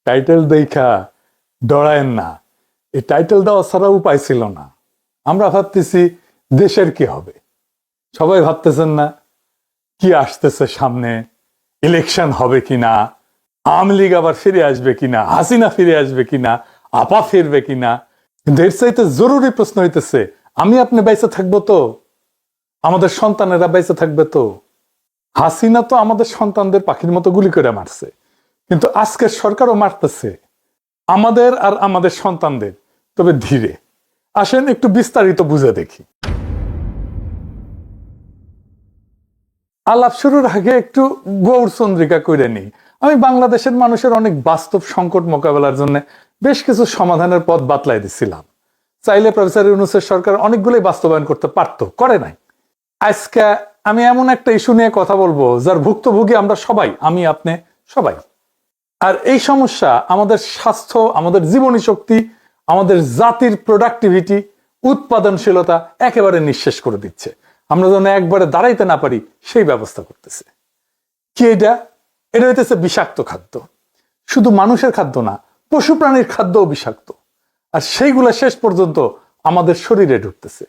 Title দেখা ডরায়েন না, এই টাইটেল দেওয়া ছাড়া উপায় ছিল না। আমরা ভাবতেছি দেশের কি হবে, সবাই ভাবতেছেন না কি আসতেছে সামনে, ইলেকশন হবে কিনা, আওয়ামী লীগ আবার ফিরে আসবে কিনা, হাসিনা ফিরে আসবে কিনা, আপা ফিরবে কিনা। কিন্তু এর চাইতে জরুরি প্রশ্ন হইতেছে, আমি আপনি বেঁচে থাকবো তো, আমাদের সন্তানেরা বেঁচে থাকবে তো। হাসিনা তো আমাদের সন্তানদের পাখির মতো গুলি করে মারছে, কিন্তু আজকের সরকারও মারতেছে আমাদের আর আমাদের সন্তানদের। তবে ধীরে আসেন একটু বিস্তারিত বুঝে দেখি। আলাপ শুরুর আগে একটু গৌর চন্দ্রিকা করে নিই। আমি বাংলাদেশের মানুষের অনেক বাস্তব সংকট মোকাবেলার জন্য বেশ কিছু সমাধানের পথ বাতলাই দিছিলাম। চাইলে প্রফেসর ইউনূসের সরকার অনেকগুলোই বাস্তবায়ন করতে পারত, করে নাই। আজকে আমি এমন একটা ইস্যু নিয়ে কথা বলবো যার ভুক্তভোগী আমরা সবাই, আমি আপনি সবাই। আর এই সমস্যা আমাদের স্বাস্থ্য, আমাদের জীবনী শক্তি, আমাদের জাতির প্রোডাক্টিভিটি, উৎপাদনশীলতা একেবারে নিঃশেষ করে দিচ্ছে। আমরা যেন একবারে দাঁড়াইতে না পারি সেই ব্যবস্থা করতেছে। কি এটা? এটা হইতেছে বিষাক্ত খাদ্য। শুধু মানুষের খাদ্য না, পশু প্রাণীর খাদ্যও বিষাক্ত। আর সেইগুলা শেষ পর্যন্ত আমাদের শরীরে ঢুকতেছে।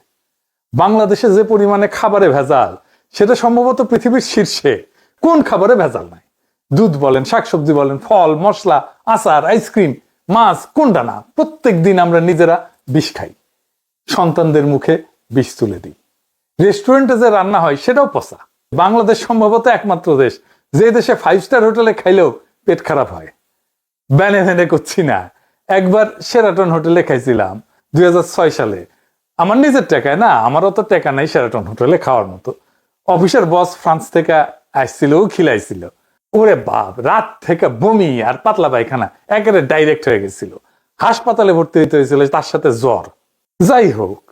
বাংলাদেশে যে পরিমাণে খাবারে ভেজাল, সেটা সম্ভবত পৃথিবীর শীর্ষে। কোন খাবারে ভেজাল নাই? দুধ বলেন, শাকসবজি বলেন, ফল, মশলা, আচার, আইসক্রিম, মাছ, কোনটা না? প্রত্যেক দিন আমরা নিজেরা বিষ খাই, সন্তানদের মুখে বিষ তুলে দিই। রেস্টুরেন্টে যে রান্না হয় সেটাও পচা। বাংলাদেশ সম্ভবত একমাত্র দেশ যে দেশে 5 স্টার হোটেলে খাইলেও পেট খারাপ হয়। ব্যানে ভ্যানে করছি না। একবার সেরাটন হোটেলে খাইছিলাম 2006 সালে। আমার নিজের টাকায় না, আমারও তো টাকা নাই সেরাটন হোটেলে খাওয়ার মতো। অফিসের বস ফ্রান্স থেকে আসছিল, ও খিলাইছিল। ওরে বাপ, রাত থেকে বমি আর পাতলা পায়খানা একেবারে ডাইরেক্ট হয়ে গেছিল। হাসপাতালে ভর্তি হইতে হয়েছিল, তার সাথে জ্বর। যাই হোক,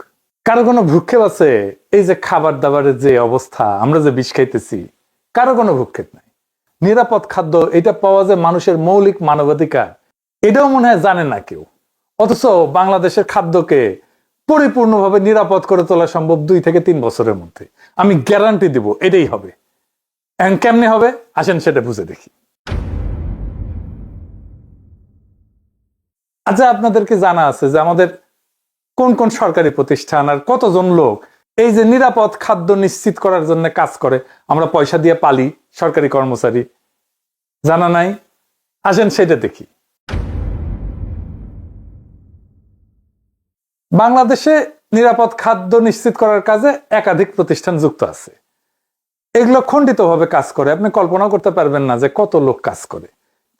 কারো কোনো ভ্রুক্ষেপ আছে? এই যে খাবার দাবারের যে অবস্থা, আমরা যে বিষ খাইতেছি, কারো কোনো ভ্রুক্ষেপ নাই। নিরাপদ খাদ্য, এটা পাওয়া যায় মানুষের মৌলিক মানবাধিকার, এটাও মনে হয় জানে না কেউ। অথচ বাংলাদেশের খাদ্যকে পরিপূর্ণভাবে নিরাপদ করে তোলা সম্ভব 2 থেকে 3 বছরের মধ্যে। আমি গ্যারান্টি দিব এটাই হবে। কেমনে হবে আসেন সেটা বুঝে দেখি। আচ্ছা, আপনাদেরকে জানা আছে যে আমাদের কোন কোন সরকারি প্রতিষ্ঠান আর কতজন লোক এই যে নিরাপদ খাদ্য নিশ্চিত করার জন্য কাজ করে? আমরা পয়সা দিয়ে পালি সরকারি কর্মচারী, জানা নাই? আসেন সেটা দেখি। বাংলাদেশে নিরাপদ খাদ্য নিশ্চিত করার কাজে একাধিক প্রতিষ্ঠান যুক্ত আছে। এগুলো খণ্ডিতভাবে কাজ করে, আপনি কল্পনা করতে পারবেন না যে কত লোক কাজ করে।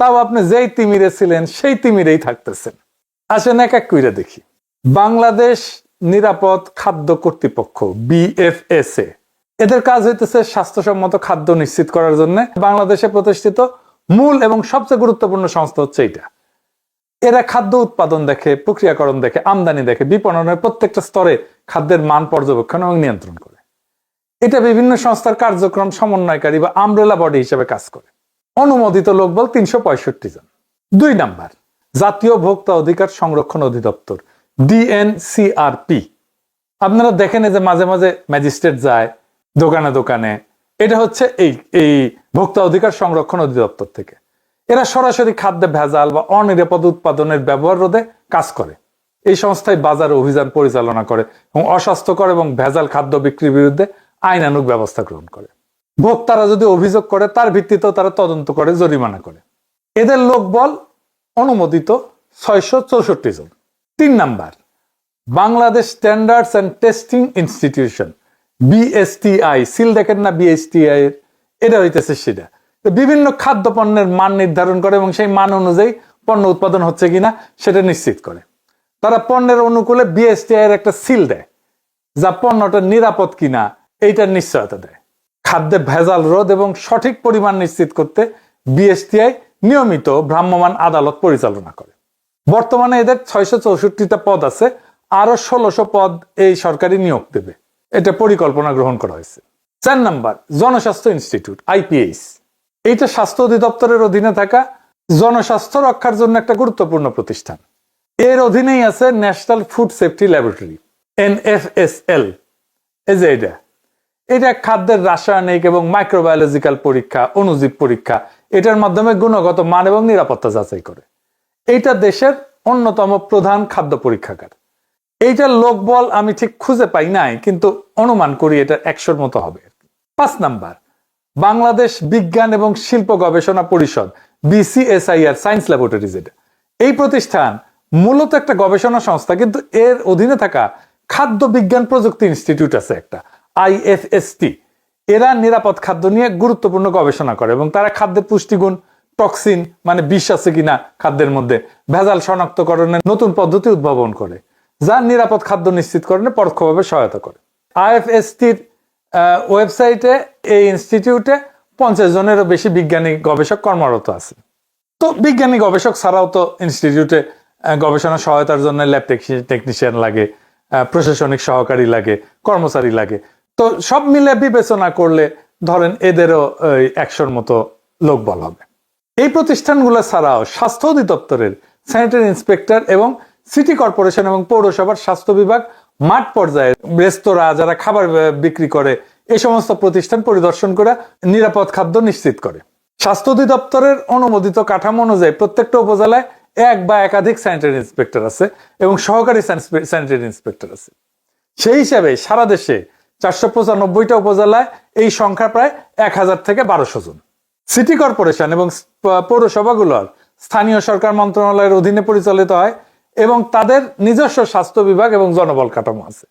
তাও আপনি যেই তিমিরে ছিলেন সেই তিমিরেই থাকতেছেন। আসেন এক এক কইরা দেখি। বাংলাদেশ নিরাপদ খাদ্য কর্তৃপক্ষ, BFSA, এদের কাজ হইতেছে স্বাস্থ্যসম্মত খাদ্য নিশ্চিত করার জন্য বাংলাদেশে প্রতিষ্ঠিত মূল এবং সবচেয়ে গুরুত্বপূর্ণ সংস্থা হচ্ছে এটা। এরা খাদ্য উৎপাদন দেখে, প্রক্রিয়াকরণ দেখে, আমদানি দেখে, বিপণনের প্রত্যেকটা স্তরে খাদ্যের মান পর্যবেক্ষণ এবং নিয়ন্ত্রণ করে। এটা বিভিন্ন সংস্থার কার্যক্রম সমন্বয়কারী বা আমব্রেলা বডি হিসেবে কাজ করে। অনুমোদিত লোকবল 365 জন। 2 নাম্বার, জাতীয় ভোক্তা অধিকার সংরক্ষণ অধিদপ্তর, DNCRP। আপনারা দেখেন যে মাঝে মাঝে ম্যাজিস্ট্রেট যায় দোকানে দোকানে, এটা হচ্ছে এই ভোক্তা অধিকার সংরক্ষণ অধিদপ্তর থেকে। এরা সরাসরি খাদ্যে ভেজাল বা অনিরাপদ উৎপাদনের ব্যবহার রোধে কাজ করে। এই সংস্থায় বাজারে অভিযান পরিচালনা করে এবং অস্বাস্থ্যকর এবং ভেজাল খাদ্য বিক্রির বিরুদ্ধে আইনানুগ ব্যবস্থা গ্রহণ করে। ভোক্তারা যদি অভিযোগ করে তার ভিত্তিতেও তারা তদন্ত করে, জরিমানা করে। এদের লোকবল অনুমোদিত 664 জন। 3 number, Bangladesh standards and testing institution, BSTI, seal দেখেন না BSTI এর, এটা হইতেছে সেটা। বিভিন্ন খাদ্য পণ্যের মান নির্ধারণ করে এবং সেই মান অনুযায়ী পণ্য উৎপাদন হচ্ছে কিনা সেটা নিশ্চিত করে। তারা পণ্যের অনুকূলে BSTI এর একটা সিল দেয়, যা পণ্যটা নিরাপদ কিনা এইটার নিশ্চয়তা দেয়। খাদ্যে ভেজাল রোধ এবং সঠিক পরিমাণ নিশ্চিত করতে BSTI নিয়মিত ভ্রাম্যমাণ আদালত পরিচালনা করে। বর্তমানে এদের 664টা পদ আছে, আরো 1600 পদ এই সরকারি নিয়োগ দেবে, এটা পরিকল্পনা গ্রহণ করা হয়েছে। 4 নাম্বার, জনস্বাস্থ্য ইনস্টিটিউট, IPH। এইটা স্বাস্থ্য অধিদপ্তরের অধীনে থাকা জনস্বাস্থ্য রক্ষার জন্য একটা গুরুত্বপূর্ণ প্রতিষ্ঠান। এর অধীনেই আছে national food safety laboratory, NFSL। এই যে এটা খাদ্যের রাসায়নিক এবং মাইক্রোবায়োলজিক্যাল পরীক্ষা, অণুজীব পরীক্ষা, এটার মাধ্যমে গুণগত মান এবং নিরাপত্তা যাচাই করে। এইটা দেশের অন্যতম প্রধান খাদ্য পরীক্ষাগার। এইটার লোকবল আমি ঠিক খুঁজে পাই নাই, কিন্তু অনুমান করি এটা 100-র মতো হবে। 5 নাম্বার, বাংলাদেশ বিজ্ঞান এবং শিল্প গবেষণা পরিষদ, BCSIR, সায়েন্স ল্যাবরেটরিজ। এই প্রতিষ্ঠান মূলত একটা গবেষণা সংস্থা, কিন্তু এর অধীনে থাকা খাদ্য বিজ্ঞান প্রযুক্তি ইনস্টিটিউট আছে একটা, IFST। এরা নিরাপদ খাদ্য নিয়ে গুরুত্বপূর্ণ গবেষণা করে এবং তারা খাদ্যের পুষ্টিগুণ, টক্সিন মানে বিষ আছে কিনা খাদ্যের মধ্যে, ভেজাল শনাক্তকরণের নতুন পদ্ধতি উদ্ভাবন করে, যা নিরাপদ খাদ্য নিশ্চিতকরণে পরোক্ষভাবে সহায়তা করে। IFSTর ওয়েবসাইটে এই ইনস্টিটিউটে 50 জনেরও বেশি বিজ্ঞানী গবেষক কর্মরত আছে। তো বিজ্ঞানী গবেষক ছাড়াও তো ইনস্টিটিউটে গবেষণা সহায়তার জন্য ল্যাব টেকনিশিয়ান লাগে, প্রশাসনিক সহকারী লাগে, কর্মচারী লাগে। তো সব মিলে বিবেচনা করলে ধরেন এদেরও 100-র মতো লোকবল হবে। এই প্রতিষ্ঠানগুলো ছাড়াও স্বাস্থ্য অধিদপ্তরের স্যানিটারি ইন্সপেক্টর এবং সিটি কর্পোরেশন এবং পৌরসভার স্বাস্থ্য বিভাগ মাঠ পর্যায়ে রেস্তোরাঁ যারা খাবার বিক্রি করে এই সমস্ত প্রতিষ্ঠান পরিদর্শন করে নিরাপদ খাদ্য নিশ্চিত করে। স্বাস্থ্য অধিদপ্তরের অনুমোদিত কাঠামো অনুযায়ী প্রত্যেকটা উপজেলায় এক বা একাধিক স্যানিটারি ইন্সপেক্টর আছে এবং সহকারী স্যানিটারি ইন্সপেক্টর আছে। সেই হিসাবে সারা দেশে 495টা উপজেলায় এই সংখ্যা প্রায় 1000 থেকে 1200 জন। সিটি কর্পোরেশন এবং পৌরসভাগুলোর স্থানীয় সরকার মন্ত্রণালয়ের অধীনে পরিচালিত হয় এবং তাদের নিজস্ব স্বাস্থ্য বিভাগ এবং জনবল কাঠামো আছে।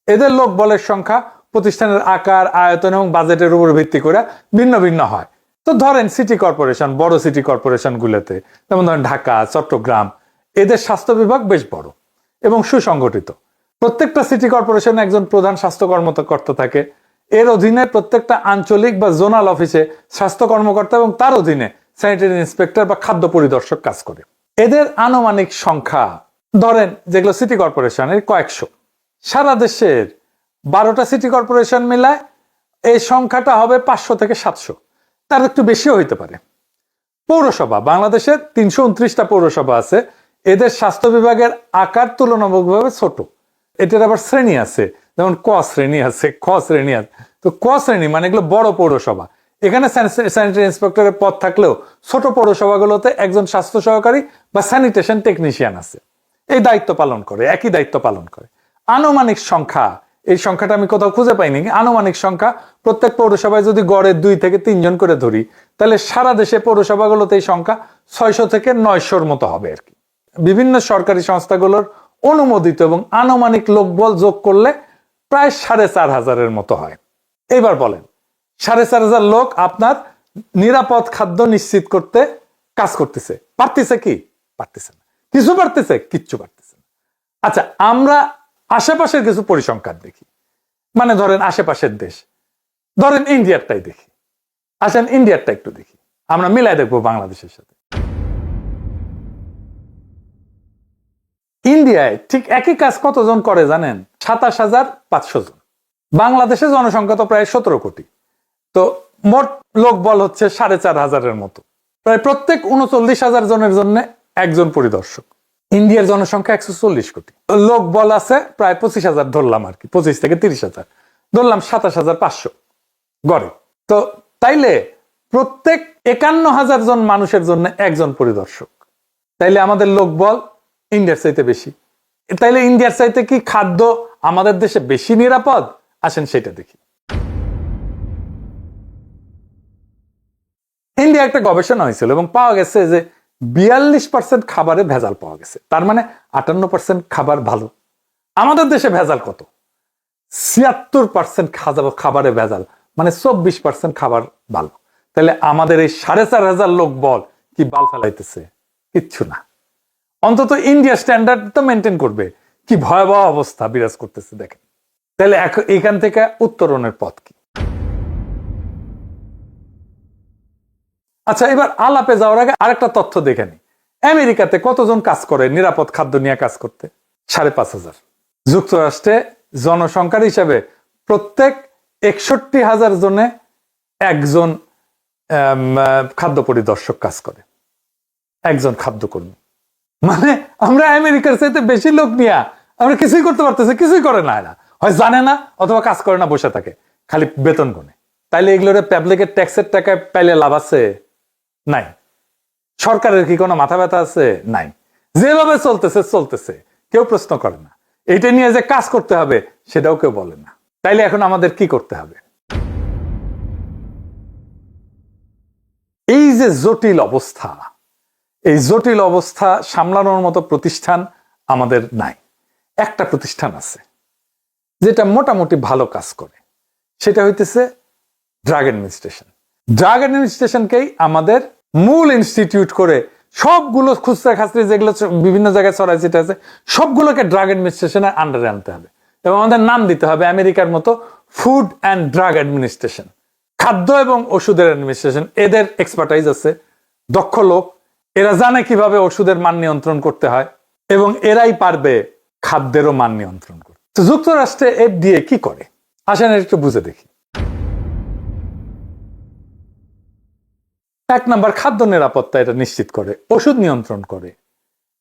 এদের লোকবলের সংখ্যা প্রতিষ্ঠানের আকার, আয়তন এবং বাজেটের উপর ভিত্তি করে ভিন্ন ভিন্ন হয়। তো ধরেন সিটি কর্পোরেশন, বড় সিটি কর্পোরেশন গুলোতে যেমন ধরেন ঢাকা, চট্টগ্রাম, এদের স্বাস্থ্য বিভাগ বেশ বড় এবং সুসংগঠিত। প্রত্যেকটা সিটি কর্পোরেশনে একজন প্রধান স্বাস্থ্য কর্মকর্তা থাকে। এর অধীনে প্রত্যেকটা আঞ্চলিক বা জোনাল অফিসে স্বাস্থ্য কর্মকর্তা এবং তার অধীনে স্যানিটারি ইন্সপেক্টর বা খাদ্য পরিদর্শক কাজ করে। এদের আনুমানিক সংখ্যা ধরেন যেগুলো সিটি কর্পোরেশনের কয়েকশো। সারা দেশের 12টা সিটি কর্পোরেশন মিলায় এই সংখ্যাটা হবে 500 থেকে 700, তার একটু বেশিও হইতে পারে। পৌরসভা, বাংলাদেশের 329টা পৌরসভা আছে। এদের স্বাস্থ্য বিভাগের আকার তুলনামূলকভাবে ছোট। এটার আবার শ্রেণী আছে, যেমন ক শ্রেণী আছে, খ শ্রেণী আছে। তো ক শ্রেণী মানে এগুলো বড় পৌরসভা। এখানে স্যানিটারি ইন্সপেক্টরের পদ থাকলেও ছোট পৌরসভাগুলোতে একজন স্বাস্থ্য সহকারী বা স্যানিটেশন টেকনিশিয়ান আছে, এই দায়িত্ব পালন করে, একই দায়িত্ব পালন করে। আনুমানিক সংখ্যা, এই সংখ্যাটা আমি কোথাও খুঁজে পাইনি, আনুমানিক সংখ্যা প্রত্যেক পৌরসভায় যদি গড়ে 2 থেকে 3 জন করে ধরি, তাহলে সারা দেশে পৌরসভাগুলোতে এই সংখ্যা 600 থেকে 900-র মতো হবে আর কি। বিভিন্ন সরকারি সংস্থাগুলোর অনুমোদিত এবং আনুমানিক লোকবল যোগ করলে প্রায় 4500-এর মতো হয়। এবার বলেন 4500 লোক আপনার নিরাপদ খাদ্য নিশ্চিত করতে কাজ করতেছে, পারতেছে কি? পারতেছে না। কিছু পারতেছে? কিচ্ছু পারতেছে না। আচ্ছা, আমরা আশেপাশের কিছু পরিসংখ্যান দেখি, মানে ধরেন আশেপাশের দেশ, ধরেন ইন্ডিয়ারটাই দেখি। আসেন ইন্ডিয়ারটা একটু দেখি, আমরা মিলাই দেখবো বাংলাদেশের সাথে। ইন্ডিয়ায় ঠিক একই কাজ কতজন করে জানেন? 27500 জন। বাংলাদেশের জনসংখ্যা তো প্রায় 17 কোটি। তো মোট লোকবল হচ্ছে 4500-এর মতো। প্রায় প্রত্যেক 39,000 জনের জন্য একজন পরিদর্শক। ইন্ডিয়ার জনসংখ্যা 140 কোটি, লোকবল আছে প্রায় 25,000 ধরলাম আর কি, 25 থেকে 30,000 ধরলাম, 27,500 গড়ে। তো তাইলে প্রত্যেক 51,000 জন মানুষের জন্য একজন পরিদর্শক। তাইলে আমাদের লোকবল ইন্ডিয়ার চাইতে বেশি। তাইলে ইন্ডিয়ার চাইতে কি খাদ্য আমাদের দেশে বেশি নিরাপদ? আসেন সেটা দেখি। ইন্ডিয়া একটা গবেষণা হয়েছিল এবং পাওয়া গেছে যে 42% খাবারে ভেজাল পাওয়া গেছে। তার মানে 58% খাবার ভালো। আমাদের দেশে ভেজাল কত? 76% খাবারে ভেজাল, মানে 24% খাবার ভালো। তাহলে আমাদের এই 4500 লোক বল কি বাল ফেলাইতেছে? কিচ্ছু না। অন্তত ইন্ডিয়া স্ট্যান্ডার্ড তো মেনটেন করবে। কি ভয়াবহ অবস্থা বিরাজ করতেছে দেখেন। তাহলে এখান থেকে উত্তরণের পথ কি? আচ্ছা, এবার আলাপে যাওয়ার আগে আরেকটা তথ্য দেখে নি। আমেরিকাতে কতজন কাজ করে নিরাপদ খাদ্য নিয়ে কাজ করতে? 5,500। যুক্তরাষ্ট্রে জনসংখ্যার হিসাবে প্রত্যেক 61,000 জনে একজন খাদ্য পরিদর্শক কাজ করে, একজন খাদ্যকর্মী। মানে আমরা আমেরিকার চাইতে বেশি লোক নিয়ে আমরা কিছুই করতে পারতেছি, কিছুই করে না। এরা হয় জানে না অথবা কাজ করে না, বসে থাকে খালি বেতন গুনে। তাইলে এগুলোর পাবলিকের ট্যাক্সের টাকায় পাইলে লাভ আছে? নাই। সরকারের কি কোনো মাথা ব্যথা আছে? নাই। যেভাবে চলতেছে, কেউ প্রশ্ন করে না। এইটা নিয়ে যে কাজ করতে হবে সেটাও কেউ বলে না। তাইলে এখন আমাদের কি করতে হবে? এই যে জটিল অবস্থা, এই জটিল অবস্থা সামলানোর মতো প্রতিষ্ঠান আমাদের নাই। একটা প্রতিষ্ঠান আছে যেটা মোটামুটি ভালো কাজ করে, সেটা হইতেছে ড্রাগ অ্যাডমিনিস্ট্রেশন। ড্রাগ অ্যাডমিনিস্ট্রেশনকেই আমাদের মূল ইনস্টিটিউট করে সবগুলো খুচরা খাচরি যেগুলো বিভিন্ন জায়গায় ছড়াই ছিটে আছে সবগুলোকে ড্রাগ অ্যাডমিনিস্ট্রেশনের আন্ডারে আনতে হবে এবং আমাদের নাম দিতে হবে আমেরিকার মতো ফুড অ্যান্ড ড্রাগ অ্যাডমিনিস্ট্রেশন। খাদ্য এবং ওষুধের অ্যাডমিনিস্ট্রেশন, এদের এক্সপার্টাইজ আছে, দক্ষ লোক, এরা জানে কিভাবে ওষুধের মান নিয়ন্ত্রণ করতে হয় এবং এরাই পারবে খাদ্যেরও মান নিয়ন্ত্রণ করতে। তো যুক্তরাষ্ট্রে FDA কি করে আসেন একটু বুঝে দেখি। 1 নাম্বার, খাদ্য নিরাপত্তা এটা নিশ্চিত করে, ওষুধ নিয়ন্ত্রণ করে,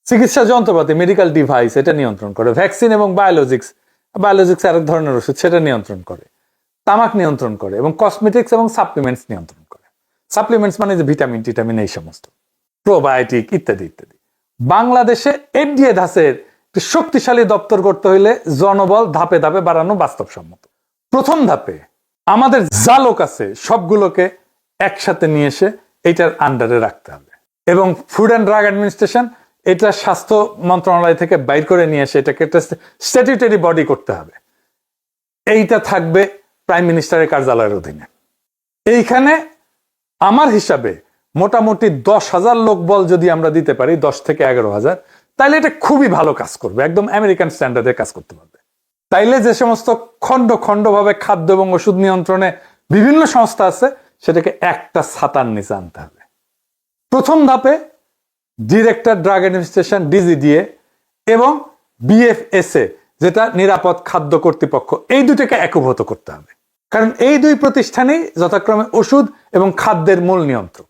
চিকিৎসা যন্ত্রপাতি মেডিকেল ডিভাইস এটা নিয়ন্ত্রণ করে, ভ্যাকসিন এবং বায়োলজিক্স আরেক ধরনের ওষুধ সেটা নিয়ন্ত্রণ করে, তামাক নিয়ন্ত্রণ করে এবং কসমেটিক্স এবং সাপ্লিমেন্টস নিয়ন্ত্রণ করে। সাপ্লিমেন্টস মানে যে ভিটামিন টিটামিন এই সমস্ত, প্রোবায়োটিক ইত্যাদি ইত্যাদি। বাংলাদেশে FDA ধাঁচের শক্তিশালী দপ্তর করতে হইলে জনবল ধাপে ধাপে বাড়ানো বাস্তবসম্মত। প্রথম ধাপে আমাদের যা লোক আছে সবগুলোকে একসাথে নিয়ে এসে এটার আন্ডারে রাখতে হবে এবং ফুড অ্যান্ড ড্রাগ অ্যাডমিনিস্ট্রেশন এটা স্বাস্থ্য মন্ত্রণালয় থেকে বাইর করে নিয়ে এসে এটাকে একটা স্ট্যাটিউটরি বডি করতে হবে। এইটা থাকবে প্রাইম মিনিস্টারের কার্যালয়ের অধীনে। এইখানে আমার হিসাবে মোটামুটি 10,000 লোক বল যদি আমরা দিতে পারি, 10 থেকে 11,000, তাইলে এটা খুবই ভালো কাজ করবে, একদম আমেরিকান স্ট্যান্ডার্ডে কাজ করতে পারবে। তাইলে যে সমস্ত খণ্ড খণ্ড ভাবে খাদ্য এবং ওষুধ নিয়ন্ত্রণে বিভিন্ন সংস্থা আছে সেটাকে একটা ছাতার নিচে আনতে হবে। প্রথম ধাপে ডিরেক্টর ড্রাগ অ্যাডমিনিস্ট্রেশন DGDA এবং BFSA যেটা নিরাপদ খাদ্য কর্তৃপক্ষ, এই দুটোকে একীভূত করতে হবে, কারণ এই দুই প্রতিষ্ঠানই যথাক্রমে ওষুধ এবং খাদ্যের মূল নিয়ন্ত্রক।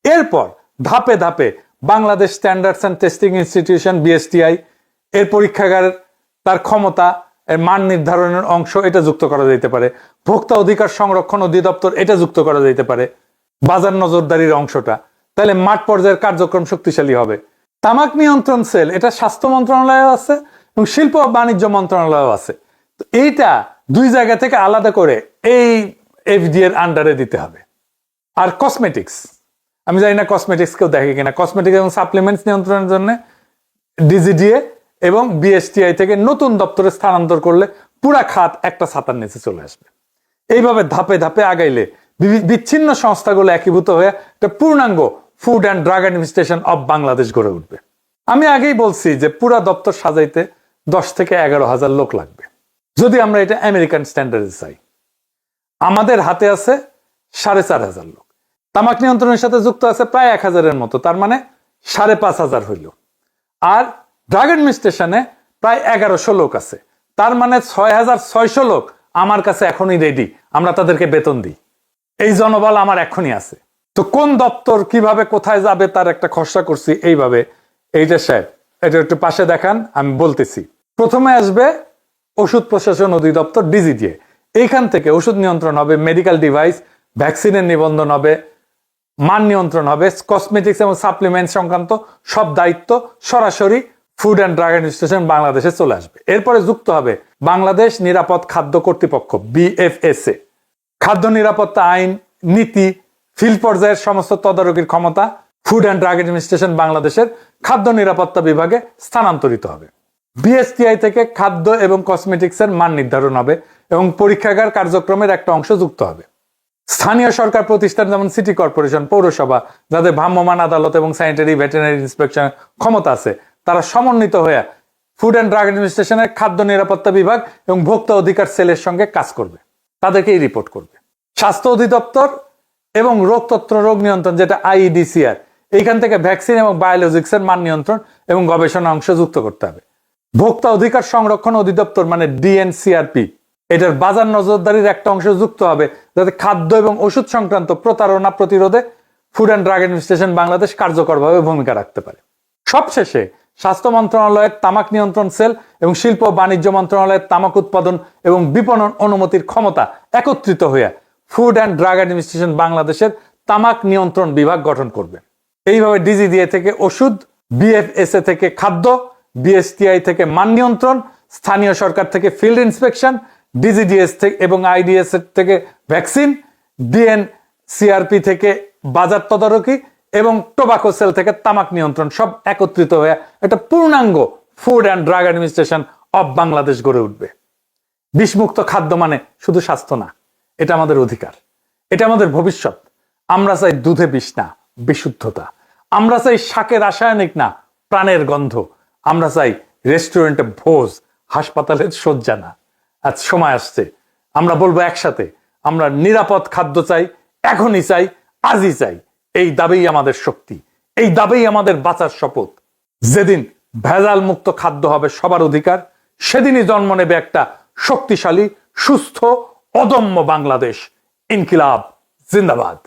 এরপর ধাপে ধাপে Bangladesh standards and testing institution BSTI এর পরীক্ষাগার, তার ক্ষমতা, এর মান নির্ধারণের অংশ এটা যুক্ত করা যেতে পারে, ভোক্তা অধিকার সংরক্ষণ অধিদপ্তর এটা যুক্ত করা যেতে পারে, বাজার নজরদারির অংশটা, তাহলে মাঠ পর্যায়ের কার্যক্রম শক্তিশালী হবে। তামাক নিয়ন্ত্রণ সেল এটা স্বাস্থ্য মন্ত্রণালয় আছে এবং শিল্প ও বাণিজ্য মন্ত্রণালয় আছে। তো এইটা দুই জায়গা থেকে আলাদা করে এই FDA এর আন্ডারে দিতে হবে। আর কসমেটিক্স, আমি জানি না কসমেটিক্স কেউ দেখে কিনা, কসমেটিক্স এবং সাপ্লিমেন্টস নিয়ন্ত্রণের জন্য DGDA এবং BSTI থেকে নতুন দপ্তরে স্থানান্তর করলে পুরা খাত একটা ছাতার নিচে চলে আসবে। এইভাবে ধাপে ধাপে আগাইলে বিচ্ছিন্ন সংস্থাগুলো একীভূত হয়ে একটা পূর্ণাঙ্গ food and drug administration of Bangladesh গড়ে উঠবে। আমি আগেই বলছি যে পুরা দপ্তর সাজাইতে 10 থেকে 11,000 লোক লাগবে। যদি আমরা এটা আমেরিকান স্ট্যান্ডার্ডে চাই, আমাদের হাতে আছে 4,500 লোক, তামাক নিয়ন্ত্রণের সাথে যুক্ত আছে প্রায় 1,000-এর মতো, তার মানে 5,500 হইল। আর ড্রাগ অ্যাডমিনিস্ট্রেশনে প্রায় 1,100 লোক আছে, তার মানে 6,600 লোক আমার কাছে এখনই রেডি, আমরা তাদেরকে বেতন দিই। এই জনবল আমার এখনই আছে। তো কোন দপ্তর কিভাবে কোথায় যাবে তার একটা খসড়া করছি এইভাবে। এইটা সাহেব এটা একটু পাশে দেখান, আমি বলতেছি। প্রথমে আসবে ওষুধ প্রশাসন অধিদপ্তর DGDA, এইখান থেকে ওষুধ নিয়ন্ত্রণ হবে, মেডিকেল ডিভাইস ভ্যাকসিনের নিবন্ধন হবে, মান নিয়ন্ত্রণ হবে, কসমেটিক্স এবং সাপ্লিমেন্ট সংক্রান্ত সব দায়িত্ব সরাসরি ফুড অ্যান্ড ড্রাগ অ্যাডমিনিস্ট্রেশন বাংলাদেশে চলে আসবে। এরপরে যুক্ত হবে বাংলাদেশ নিরাপদ খাদ্য কর্তৃপক্ষ BFSA, খাদ্য নিরাপত্তা আইন, নীতি, ফিল্ড পর্যায়ের সমস্ত তদারকির ক্ষমতা ফুড অ্যান্ড ড্রাগ অ্যাডমিনিস্ট্রেশন বাংলাদেশের খাদ্য নিরাপত্তা বিভাগে স্থানান্তরিত হবে। BSTI থেকে খাদ্য এবং কসমেটিক্সের মান নির্ধারণ হবে এবং পরীক্ষাগার কার্যক্রমের একটা অংশ যুক্ত হবে। স্থানীয় সরকার প্রতিষ্ঠান যেমন সিটি কর্পোরেশন, পৌরসভা, যাদের ভ্রাম্যমাণ আদালত এবং স্যানিটারি ভেটেরিনারি ইন্সপেকশন ক্ষমতা আছে, তারা সমন্বিত হয়ে ফুড অ্যান্ড ড্রাগ অ্যাডমিনিস্ট্রেশনের খাদ্য নিরাপত্তা বিভাগ এবং ভোক্তা অধিকার সেলের সঙ্গে কাজ করবে, তাদেরকেই রিপোর্ট করবে। স্বাস্থ্য অধিদপ্তর এবং রোগতত্ত্ব রোগ নিয়ন্ত্রণ যেটা IEDCR, এইখান থেকে ভ্যাকসিন এবং বায়োলজিক্সের মান নিয়ন্ত্রণ এবং গবেষণা অংশ যুক্ত করতে হবে। ভোক্তা অধিকার সংরক্ষণ অধিদপ্তর মানে DNCRP, এটার বাজার নজরদারির একটা অংশ যুক্ত হবে যাতে খাদ্য এবং ওষুধ সংক্রান্ত প্রতারণা প্রতিরোধে food and drug administration Bangladesh কার্যকরভাবে ভূমিকা রাখতে পারে। সবশেষে স্বাস্থ্য মন্ত্রণালয়ের তামাক নিয়ন্ত্রণ সেল এবং শিল্প ও বাণিজ্য মন্ত্রণালয়ের তামাক উৎপাদন এবং বিপণন অনুমতির ক্ষমতা একত্রিত হয়ে ফুড অ্যান্ড ড্রাগ অ্যাডমিনিস্ট্রেশন বাংলাদেশের তামাক নিয়ন্ত্রণ বিভাগ গঠন করবে। এইভাবে ডিজিডিএ থেকে ওষুধ, বিএফএসএ থেকে খাদ্য, বিএসটিআই থেকে মান নিয়ন্ত্রণ, স্থানীয় সরকার থেকে ফিল্ড ইন্সপেকশন, ডিজিডিএস থেকে এবং আইডিএস থেকে ভ্যাকসিন, ডিএনসিআরপি থেকে বাজার তদারকি এবং টোবাকো সেল থেকে তামাক নিয়ন্ত্রণ সব একত্রিত হয়ে একটা পূর্ণাঙ্গ food and drug administration of Bangladesh গড়ে উঠবে। বিষমুক্ত খাদ্য মানে শুধু স্বাস্থ্য না, এটা আমাদের অধিকার, এটা আমাদের ভবিষ্যৎ। আমরা চাই দুধে বিষ না, বিশুদ্ধতা। আমরা চাই শাকে রাসায়নিক না, প্রাণের গন্ধ। আমরা চাই রেস্টুরেন্টে ভোজ, হাসপাতালের শয্যা না। আজ সময় আসছে আমরা বলবো একসাথে, আমরা নিরাপদ খাদ্য চাই, এখনই চাই, আজই চাই। এই দাবিই আমাদের শক্তি, এই দাবিই আমাদের বাঁচার শপথ। যেদিন ভেজাল মুক্ত খাদ্য হবে সবার অধিকার, সেদিনই জন্ম নেবে একটা শক্তিশালী, সুস্থ, অদম্য বাংলাদেশ। ইনকিলাব জিন্দাবাদ।